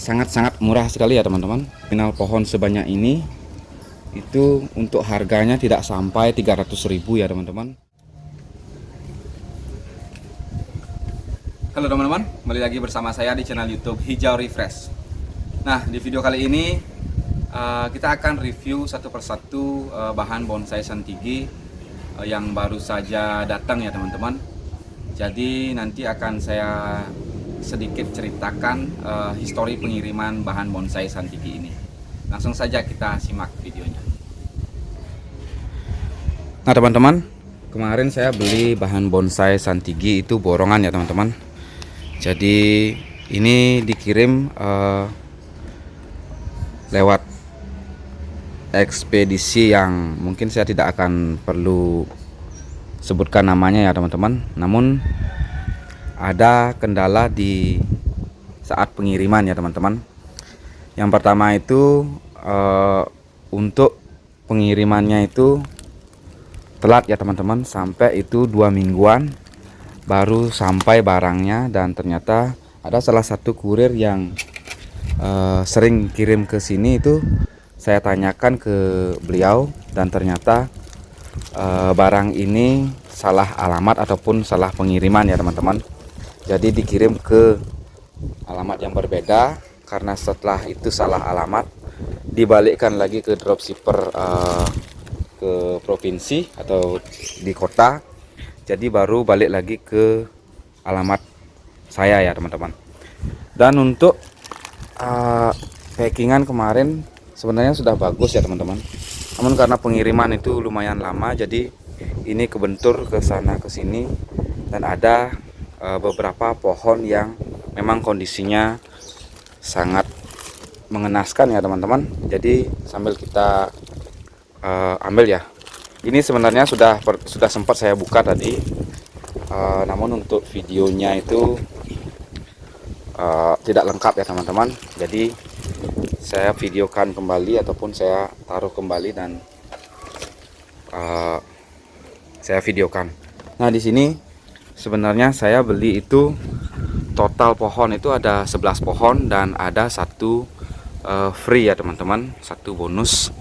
sangat-sangat murah sekali ya teman-teman. Nominal pohon sebanyak ini itu untuk harganya tidak sampai 300.000 ya teman-teman. Halo teman-teman, kembali lagi bersama saya di channel YouTube Hijau Refresh. Nah, di video kali ini kita akan review satu persatu bahan bonsai Santigi yang baru saja datang ya teman-teman. Jadi nanti akan saya sedikit ceritakan histori pengiriman bahan bonsai Santigi ini. Langsung saja kita simak videonya. Nah teman-teman, kemarin saya beli bahan bonsai Santigi itu borongan ya teman-teman. Jadi ini dikirim lewat ekspedisi yang mungkin saya tidak akan perlu sebutkan namanya ya teman-teman. Namun ada kendala di saat pengiriman ya teman-teman. Yang pertama itu untuk pengirimannya itu telat ya teman-teman, sampai itu 2 mingguan baru sampai barangnya. Dan ternyata ada salah satu kurir yang sering kirim ke sini, itu saya tanyakan ke beliau dan ternyata barang ini salah alamat ataupun salah pengiriman ya teman-teman. Jadi dikirim ke alamat yang berbeda. Karena setelah itu salah alamat, dibalikkan lagi ke dropshipper ke provinsi atau di kota. Jadi baru balik lagi ke alamat saya ya teman-teman. Dan untuk packingan kemarin sebenarnya sudah bagus ya teman-teman. Namun karena pengiriman itu lumayan lama, jadi ini kebentur ke sana ke sini. Dan ada beberapa pohon yang memang kondisinya sangat mengenaskan ya teman-teman. Jadi sambil kita ambil ya. Ini sebenarnya sudah sempat saya buka tadi, namun untuk videonya itu tidak lengkap ya teman-teman. Jadi saya videokan kembali ataupun saya taruh kembali dan saya videokan. Nah di sini sebenarnya saya beli itu total pohon itu ada 11 pohon dan ada satu free ya teman-teman, satu bonus.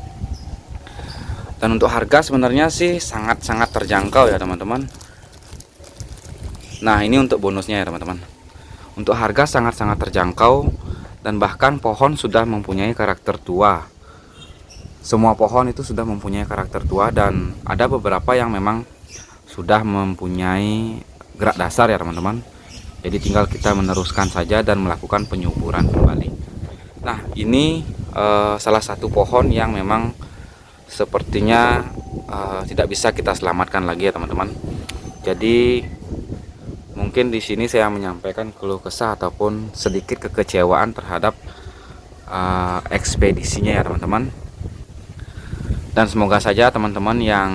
Dan untuk harga sebenarnya sih sangat-sangat terjangkau ya teman-teman. Nah ini untuk bonusnya ya teman-teman. Untuk harga sangat-sangat terjangkau dan bahkan pohon sudah mempunyai karakter tua. Semua pohon itu sudah mempunyai karakter tua dan ada beberapa yang memang sudah mempunyai gerak dasar ya teman-teman. Jadi tinggal kita meneruskan saja dan melakukan penyuburan kembali. Nah ini salah satu pohon yang memang sepertinya tidak bisa kita selamatkan lagi ya teman-teman. Jadi mungkin di sini saya menyampaikan keluh kesah ataupun sedikit kekecewaan terhadap ekspedisinya ya teman-teman. Dan semoga saja teman-teman yang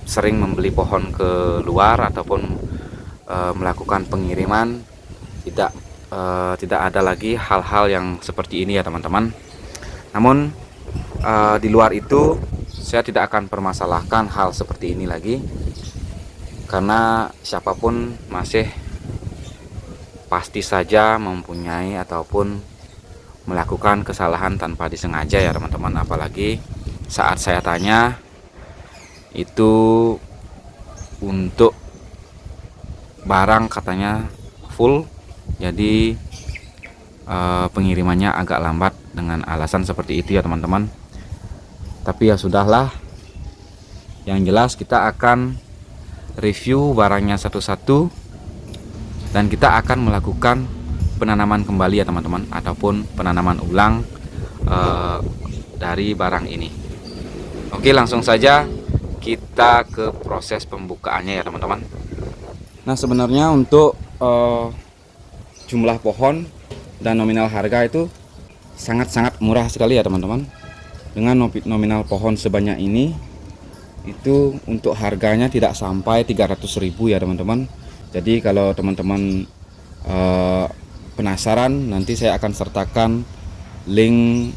sering membeli pohon ke luar ataupun melakukan pengiriman tidak ada lagi hal-hal yang seperti ini ya teman-teman. Namun di luar itu saya tidak akan permasalahkan hal seperti ini lagi, karena siapapun masih pasti saja mempunyai ataupun melakukan kesalahan tanpa disengaja ya teman-teman. Apalagi saat saya tanya itu untuk barang katanya full, jadi pengirimannya agak lambat dengan alasan seperti itu ya teman-teman. Tapi ya sudahlah, yang jelas kita akan review barangnya satu-satu dan kita akan melakukan penanaman kembali ya teman-teman, ataupun penanaman ulang dari barang ini. Oke, langsung saja kita ke proses pembukaannya ya teman-teman. Nah sebenarnya untuk jumlah pohon dan nominal harga itu sangat-sangat murah sekali ya teman-teman. Dengan nominal pohon sebanyak ini, itu untuk harganya tidak sampai 300.000 ya teman-teman. Jadi kalau teman-teman penasaran, nanti saya akan sertakan link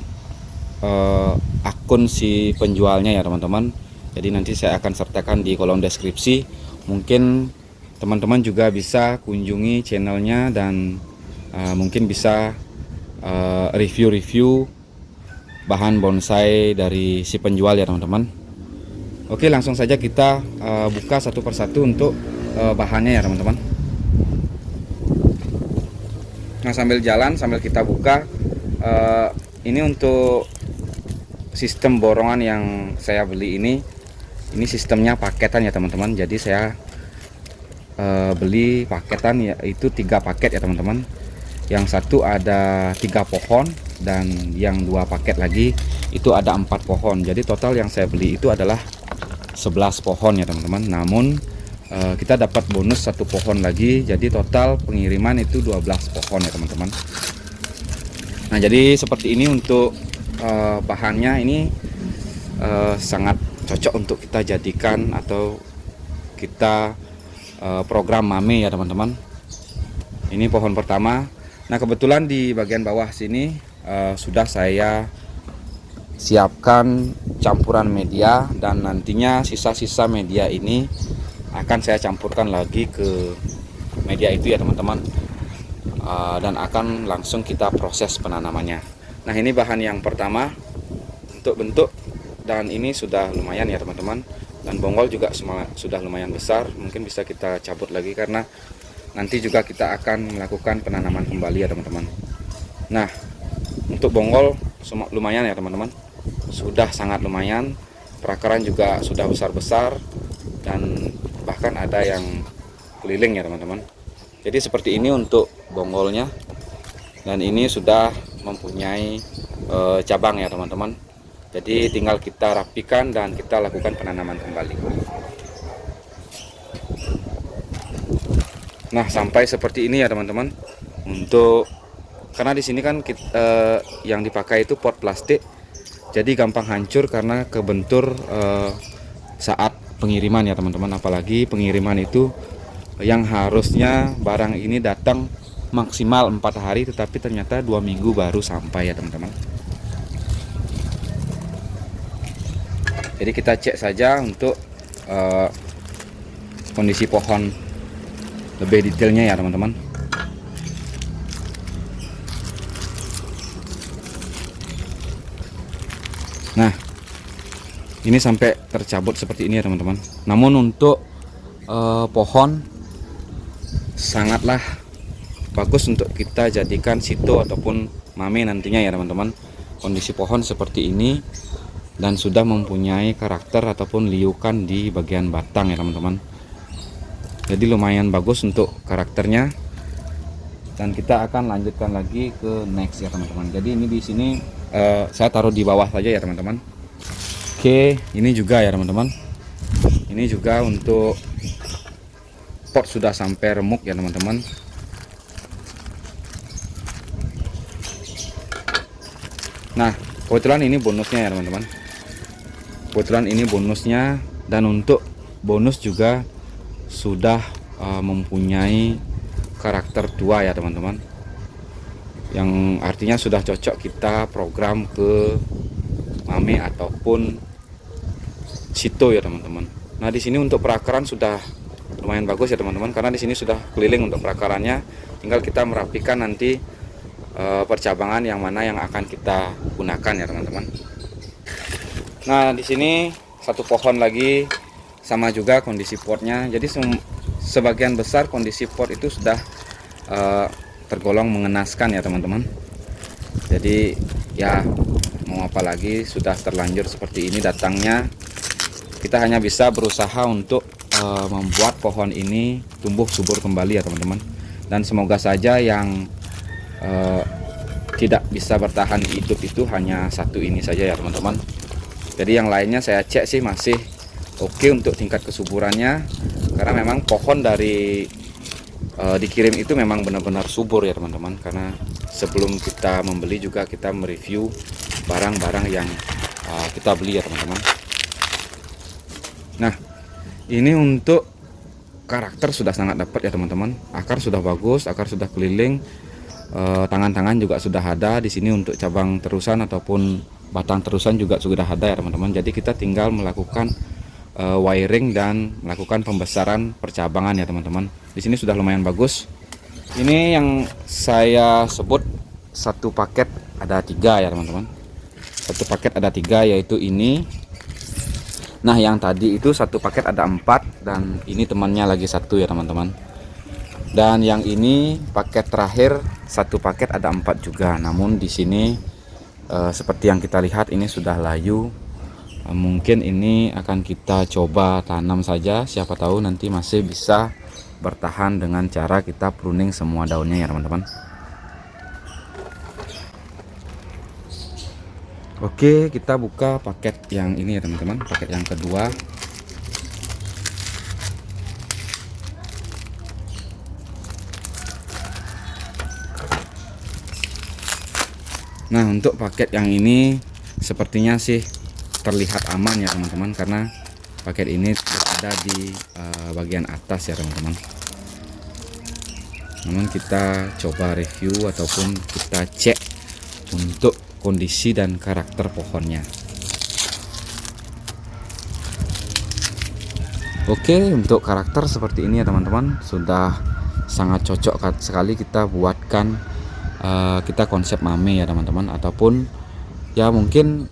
akun si penjualnya ya teman-teman. Jadi nanti saya akan sertakan di kolom deskripsi. Mungkin teman-teman juga bisa kunjungi channelnya dan mungkin bisa review-review bahan bonsai dari si penjual ya teman-teman. Oke, langsung saja kita buka satu persatu untuk bahannya ya teman-teman. Nah, sambil jalan sambil kita buka, ini untuk sistem borongan yang saya beli ini sistemnya paketan ya teman-teman. Jadi saya beli paketan, yaitu 3 paket ya teman-teman. Yang satu ada 3 pohon dan yang 2 paket lagi itu ada 4 pohon. Jadi total yang saya beli itu adalah 11 pohon ya teman-teman. Namun kita dapat bonus 1 pohon lagi, jadi total pengiriman itu 12 pohon ya teman-teman. Nah, jadi seperti ini untuk bahannya ini sangat cocok untuk kita jadikan atau kita program mame ya teman-teman. Ini pohon pertama. Nah, kebetulan di bagian bawah sini sudah saya siapkan campuran media, dan nantinya sisa-sisa media ini akan saya campurkan lagi ke media itu ya teman-teman, dan akan langsung kita proses penanamannya. Nah, ini bahan yang pertama untuk bentuk, dan ini sudah lumayan ya teman-teman, dan bonggol juga sudah lumayan besar. Mungkin bisa kita cabut lagi karena nanti juga kita akan melakukan penanaman kembali ya teman-teman. Nah, untuk bonggol lumayan ya teman-teman, sudah sangat lumayan. Perakaran juga sudah besar-besar dan bahkan ada yang keliling ya teman-teman. Jadi seperti ini untuk bonggolnya, dan ini sudah mempunyai cabang ya teman-teman. Jadi tinggal kita rapikan dan kita lakukan penanaman kembali. Nah, sampai seperti ini ya teman-teman. Karena di sini kan yang dipakai itu pot plastik, jadi gampang hancur karena kebentur saat pengiriman ya teman-teman. Apalagi pengiriman itu yang harusnya barang ini datang maksimal 4 hari, tetapi ternyata 2 minggu baru sampai ya teman-teman. Jadi kita cek saja untuk kondisi pohon lebih detailnya ya teman-teman. Nah, ini sampai tercabut seperti ini ya teman-teman. Namun untuk pohon sangatlah bagus untuk kita jadikan sito ataupun mame nantinya ya teman-teman. Kondisi pohon seperti ini dan sudah mempunyai karakter ataupun liukan di bagian batang ya teman-teman. Jadi lumayan bagus untuk karakternya, dan kita akan lanjutkan lagi ke next ya teman-teman. Jadi ini di sini saya taruh di bawah saja ya teman-teman. Oke, ini juga ya teman-teman. Ini juga untuk pot sudah sampai remuk ya teman-teman. Nah, kebetulan ini bonusnya ya teman-teman. Kebetulan ini bonusnya, dan untuk bonus juga sudah mempunyai karakter tua ya teman-teman, yang artinya sudah cocok kita program ke mame ataupun sito ya teman-teman. Nah, di sini untuk perakaran sudah lumayan bagus ya teman-teman, karena di sini sudah keliling untuk perakarannya. Tinggal kita merapikan nanti percabangan yang mana yang akan kita gunakan ya teman-teman. Nah, di sini 1 pohon lagi sama juga kondisi potnya. Jadi sebagian besar kondisi pot itu sudah tergolong mengenaskan ya teman-teman. Jadi ya mau apa lagi, sudah terlanjur seperti ini datangnya. Kita hanya bisa berusaha untuk membuat pohon ini tumbuh subur kembali ya teman-teman. Dan semoga saja yang tidak bisa bertahan hidup itu hanya 1 ini saja ya teman-teman. Jadi yang lainnya saya cek sih masih oke untuk tingkat kesuburannya, karena memang pohon dari dikirim itu memang benar-benar subur ya teman-teman. Karena sebelum kita membeli juga kita mereview barang-barang yang kita beli ya teman-teman. Nah, ini untuk karakter sudah sangat dapat ya teman-teman. Akar sudah bagus, akar sudah keliling, tangan-tangan juga sudah ada di sini. Untuk cabang terusan ataupun batang terusan juga sudah ada ya teman-teman. Jadi kita tinggal melakukan wiring dan melakukan pembesaran percabangan ya teman-teman. Di sini sudah lumayan bagus. Ini yang saya sebut satu paket ada 3 ya teman-teman. Satu paket ada 3, yaitu ini. Nah yang tadi itu satu paket ada 4, dan ini temannya lagi 1 ya teman-teman. Dan yang ini paket terakhir satu paket ada 4 juga. Namun di sini seperti yang kita lihat ini sudah layu. Mungkin ini akan kita coba tanam saja, siapa tahu nanti masih bisa bertahan dengan cara kita pruning semua daunnya ya teman-teman. Oke, kita buka paket yang ini ya teman-teman, paket yang kedua. Nah untuk paket yang ini sepertinya sih terlihat aman ya teman-teman, karena paket ini ada di bagian atas ya teman-teman. Namun kita coba review ataupun kita cek untuk kondisi dan karakter pohonnya. Oke, untuk karakter seperti ini ya teman-teman, sudah sangat cocok sekali kita buatkan kita konsep mame ya teman-teman, ataupun ya mungkin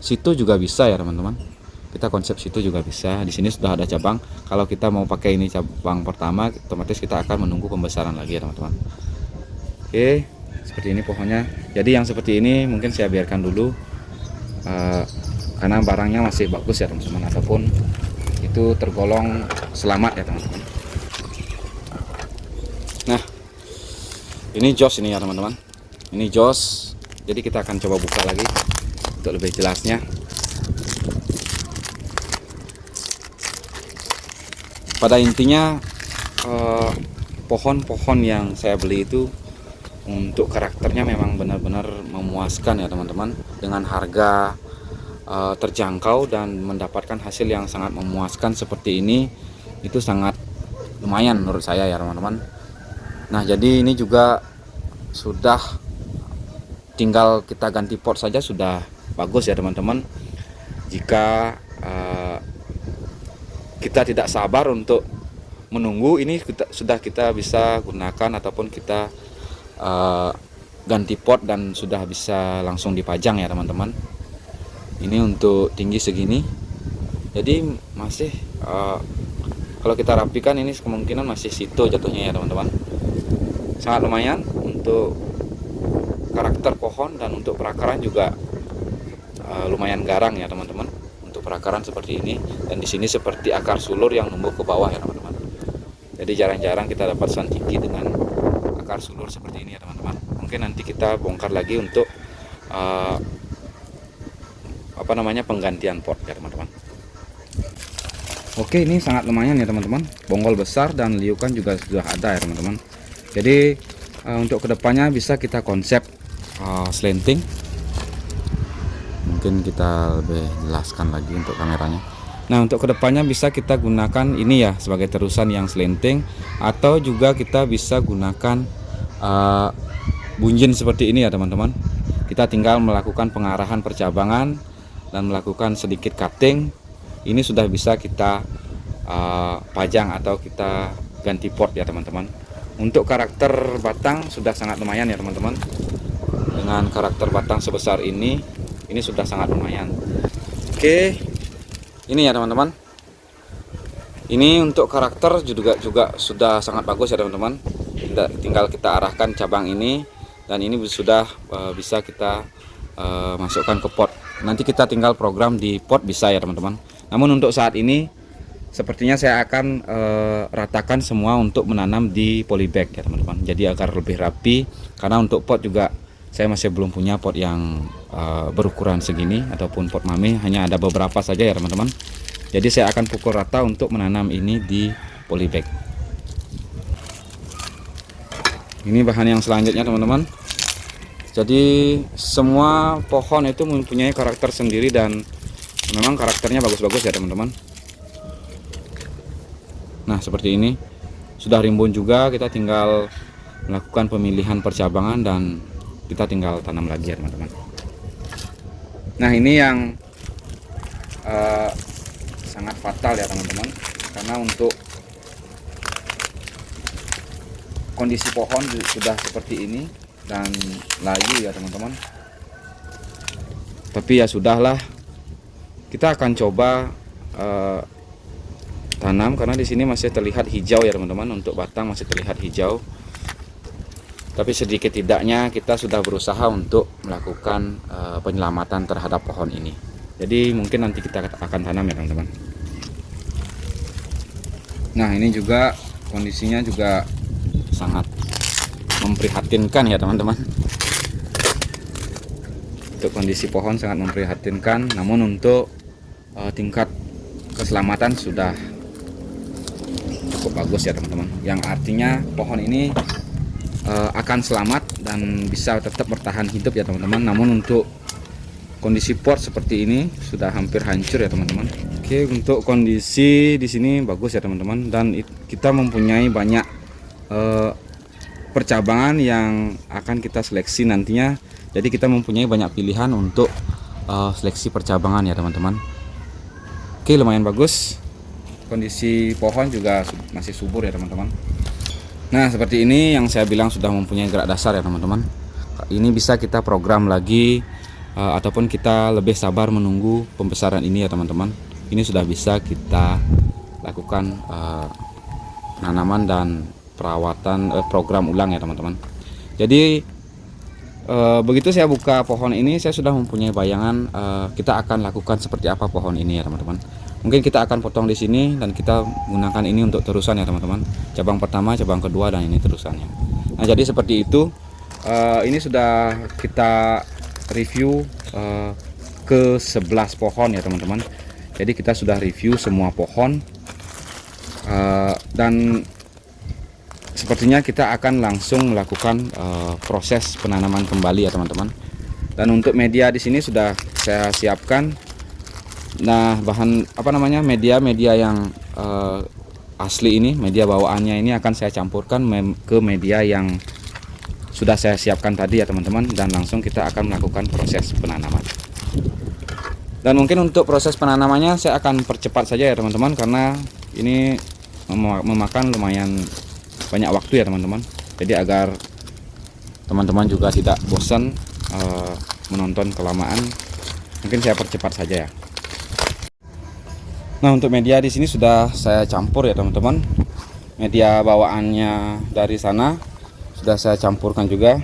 situ juga bisa ya teman-teman. Kita konsep situ juga bisa. Di sini sudah ada cabang. Kalau kita mau pakai ini cabang pertama, otomatis kita akan menunggu pembesaran lagi ya teman-teman. Oke, seperti ini pohonnya. Jadi yang seperti ini mungkin saya biarkan dulu karena barangnya masih bagus ya teman-teman, ataupun itu tergolong selamat ya teman-teman. Nah ini jos ini ya teman-teman, ini jos. Jadi kita akan coba buka lagi untuk lebih jelasnya. Pada intinya pohon-pohon yang saya beli itu untuk karakternya memang benar-benar memuaskan ya teman-teman, dengan harga terjangkau dan mendapatkan hasil yang sangat memuaskan seperti ini, itu sangat lumayan menurut saya ya teman-teman. Nah jadi ini juga sudah tinggal kita ganti pot saja sudah bagus ya teman-teman. Jika kita tidak sabar untuk menunggu, ini sudah kita bisa gunakan ataupun kita ganti pot dan sudah bisa langsung dipajang ya teman-teman. Ini untuk tinggi segini, jadi masih kalau kita rapikan ini kemungkinan masih situ jatuhnya ya teman-teman. Sangat lumayan untuk karakter pohon, dan untuk perakaran juga lumayan garang ya teman-teman. Untuk perakaran seperti ini, dan di sini seperti akar sulur yang numbuh ke bawah ya teman-teman. Jadi jarang-jarang kita dapat santiki dengan akar sulur seperti ini ya teman-teman. Mungkin nanti kita bongkar lagi untuk penggantian pot ya teman-teman. Oke, ini sangat lumayan ya teman-teman. Bonggol besar dan liukan juga sudah ada ya teman-teman. Jadi untuk kedepannya bisa kita konsep slanting. Mungkin kita lebih jelaskan lagi untuk kameranya. Nah untuk kedepannya bisa kita gunakan ini ya sebagai terusan yang slanting, atau juga kita bisa gunakan bunjin seperti ini ya teman-teman. Kita tinggal melakukan pengarahan percabangan dan melakukan sedikit cutting. Ini sudah bisa kita pajang atau kita ganti pot ya teman-teman. Untuk karakter batang sudah sangat lumayan ya teman-teman. Dengan karakter batang sebesar ini sudah sangat lumayan. Oke, ini ya teman-teman. Ini untuk karakter juga sudah sangat bagus ya teman-teman. Tinggal kita arahkan cabang ini, dan ini sudah bisa kita masukkan ke pot. Nanti kita tinggal program di pot bisa ya teman-teman. Namun untuk saat ini sepertinya saya akan ratakan semua untuk menanam di polybag ya teman-teman. Jadi agar lebih rapi, karena untuk pot juga saya masih belum punya pot yang berukuran segini ataupun pot mame, hanya ada beberapa saja ya teman-teman. Jadi saya akan pukul rata untuk menanam ini di polybag. Ini bahan yang selanjutnya teman-teman. Jadi semua pohon itu mempunyai karakter sendiri, dan memang karakternya bagus-bagus ya teman-teman. Nah seperti ini sudah rimbun juga, kita tinggal melakukan pemilihan percabangan dan kita tinggal tanam lagi ya teman-teman. Nah ini yang sangat fatal ya teman-teman, karena untuk kondisi pohon sudah seperti ini, dan layu ya teman-teman. Tapi ya sudahlah, kita akan coba tanam karena di sini masih terlihat hijau ya teman-teman. Untuk batang masih terlihat hijau. Tapi sedikit tidaknya kita sudah berusaha untuk melakukan penyelamatan terhadap pohon ini. Jadi mungkin nanti kita akan tanam ya teman-teman. Nah, ini juga kondisinya juga sangat memprihatinkan ya teman-teman. Untuk kondisi pohon sangat memprihatinkan, namun untuk tingkat keselamatan sudah cukup bagus ya teman-teman. Yang artinya pohon ini akan selamat dan bisa tetap bertahan hidup ya teman-teman. Namun untuk kondisi pot seperti ini sudah hampir hancur ya teman-teman. Oke, untuk kondisi di sini bagus ya teman-teman, dan kita mempunyai banyak percabangan yang akan kita seleksi nantinya. Jadi kita mempunyai banyak pilihan untuk seleksi percabangan ya teman-teman. Oke, lumayan bagus. Kondisi pohon juga masih subur ya teman-teman. Nah, seperti ini yang saya bilang sudah mempunyai gerak dasar ya teman-teman. Ini bisa kita program lagi ataupun kita lebih sabar menunggu pembesaran ini ya teman-teman. Ini sudah bisa kita lakukan penanaman dan perawatan program ulang ya teman-teman. Jadi begitu saya buka pohon ini, saya sudah mempunyai bayangan kita akan lakukan seperti apa pohon ini ya teman-teman. Mungkin kita akan potong di sini dan kita gunakan ini untuk terusan ya teman-teman. Cabang pertama, cabang kedua, dan ini terusannya. Nah, jadi seperti itu. Ini sudah kita review ke 11 pohon ya teman-teman. Jadi kita sudah review semua pohon dan sepertinya kita akan langsung melakukan proses penanaman kembali ya teman-teman. Dan untuk media di sini sudah saya siapkan. Nah, bahan media yang asli ini, media bawaannya ini akan saya campurkan ke media yang sudah saya siapkan tadi ya teman-teman, dan langsung kita akan melakukan proses penanaman. Dan mungkin untuk proses penanamannya saya akan percepat saja ya teman-teman, karena ini memakan lumayan banyak waktu ya teman-teman. Jadi agar teman-teman juga tidak bosan menonton kelamaan, mungkin saya percepat saja ya. Nah, untuk media di sini sudah saya campur ya teman-teman. Media bawaannya dari sana sudah saya campurkan juga,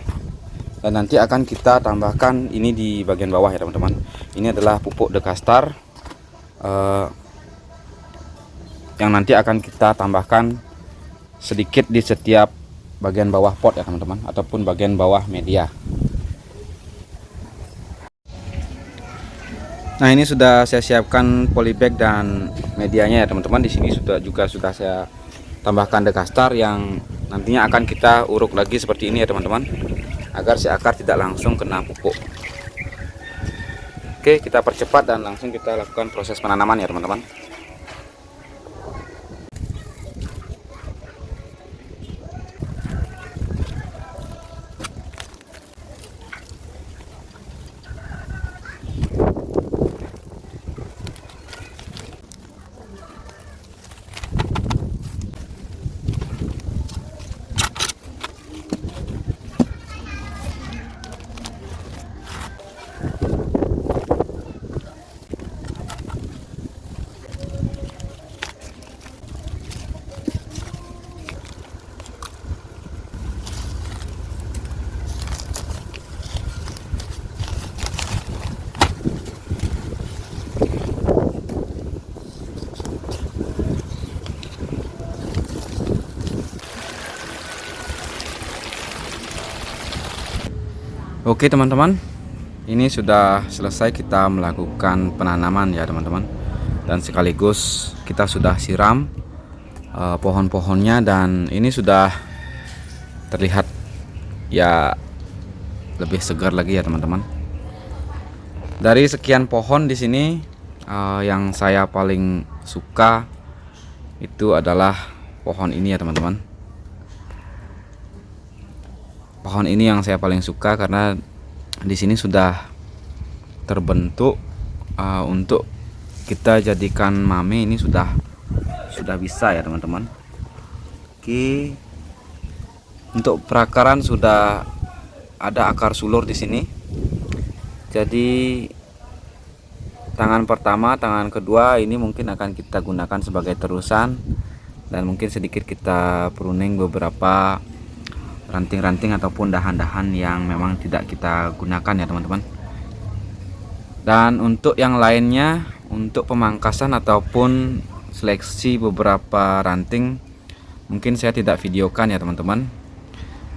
dan nanti akan kita tambahkan ini di bagian bawah ya teman-teman. Ini adalah pupuk dekastar yang nanti akan kita tambahkan sedikit di setiap bagian bawah pot ya teman-teman, ataupun bagian bawah media. Nah, ini sudah saya siapkan polybag dan medianya ya teman-teman. Di sini sudah saya tambahkan dekastar yang nantinya akan kita uruk lagi seperti ini ya teman-teman, agar si akar tidak langsung kena pupuk. Oke, kita percepat dan langsung kita lakukan proses penanaman ya teman-teman. Oke teman-teman, ini sudah selesai kita melakukan penanaman ya teman-teman, dan sekaligus kita sudah siram pohon-pohonnya, dan ini sudah terlihat ya lebih segar lagi ya teman-teman. Dari sekian pohon di sini yang saya paling suka itu adalah pohon ini ya teman-teman. Pohon ini yang saya paling suka karena di sini sudah terbentuk untuk kita jadikan mame. Ini sudah bisa ya teman-teman. Oke, untuk perakaran sudah ada akar sulur di sini. Jadi tangan pertama, tangan kedua ini mungkin akan kita gunakan sebagai terusan, dan mungkin sedikit kita pruning beberapa ranting-ranting ataupun dahan-dahan yang memang tidak kita gunakan ya teman-teman. Dan untuk yang lainnya, untuk pemangkasan ataupun seleksi beberapa ranting, mungkin saya tidak videokan ya teman-teman,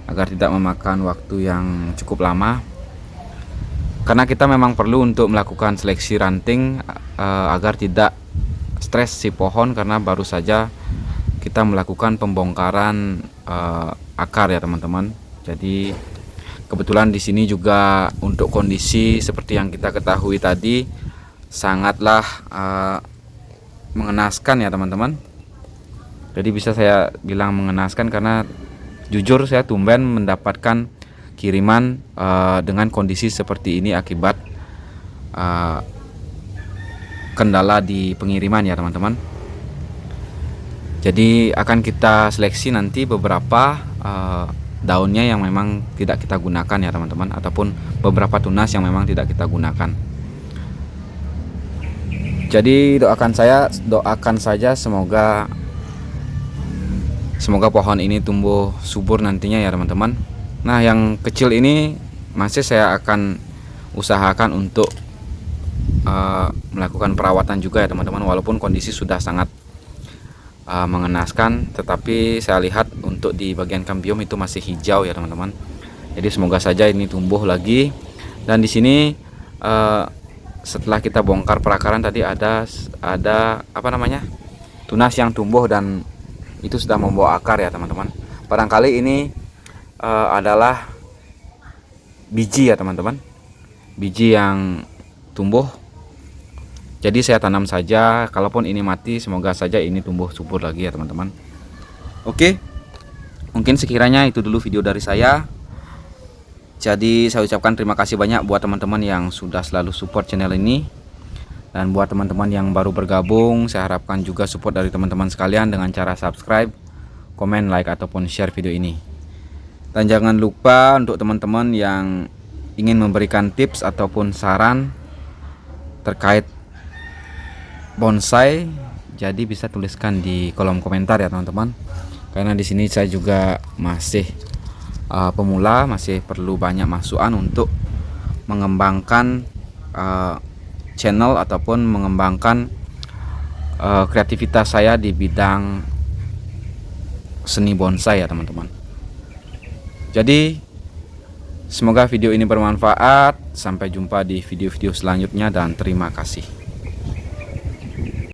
agar tidak memakan waktu yang cukup lama. Karena kita memang perlu untuk melakukan seleksi ranting agar tidak stres si pohon, karena baru saja kita melakukan pembongkaran akar ya teman-teman. Jadi kebetulan di sini juga untuk kondisi seperti yang kita ketahui tadi sangatlah mengenaskan ya teman-teman. Jadi bisa saya bilang mengenaskan karena jujur saya tumben mendapatkan kiriman dengan kondisi seperti ini akibat kendala di pengiriman ya teman-teman. Jadi akan kita seleksi nanti beberapa daunnya yang memang tidak kita gunakan ya teman-teman, ataupun beberapa tunas yang memang tidak kita gunakan. Jadi doakan saja semoga pohon ini tumbuh subur nantinya ya teman-teman. Nah, yang kecil ini masih saya akan usahakan untuk melakukan perawatan juga ya teman-teman, walaupun kondisi sudah sangat mengenaskan, tetapi saya lihat untuk di bagian kambium itu masih hijau ya teman-teman. Jadi semoga saja ini tumbuh lagi. Dan di sini setelah kita bongkar perakaran tadi ada apa namanya, tunas yang tumbuh dan itu sudah membawa akar ya teman-teman. Barangkali ini adalah biji ya teman-teman, biji yang tumbuh. Jadi saya tanam saja, kalaupun ini mati semoga saja ini tumbuh subur lagi ya teman-teman. Oke, mungkin sekiranya itu dulu video dari saya. Jadi saya ucapkan terima kasih banyak buat teman-teman yang sudah selalu support channel ini. Dan buat teman-teman yang baru bergabung, saya harapkan juga support dari teman-teman sekalian dengan cara subscribe, komen, like, ataupun share video ini. Dan jangan lupa untuk teman-teman yang ingin memberikan tips ataupun saran terkait bonsai, jadi bisa tuliskan di kolom komentar ya teman-teman. Karena di sini saya juga masih pemula, masih perlu banyak masukan untuk mengembangkan channel ataupun mengembangkan kreativitas saya di bidang seni bonsai ya teman-teman. Jadi semoga video ini bermanfaat. Sampai jumpa di video-video selanjutnya dan terima kasih.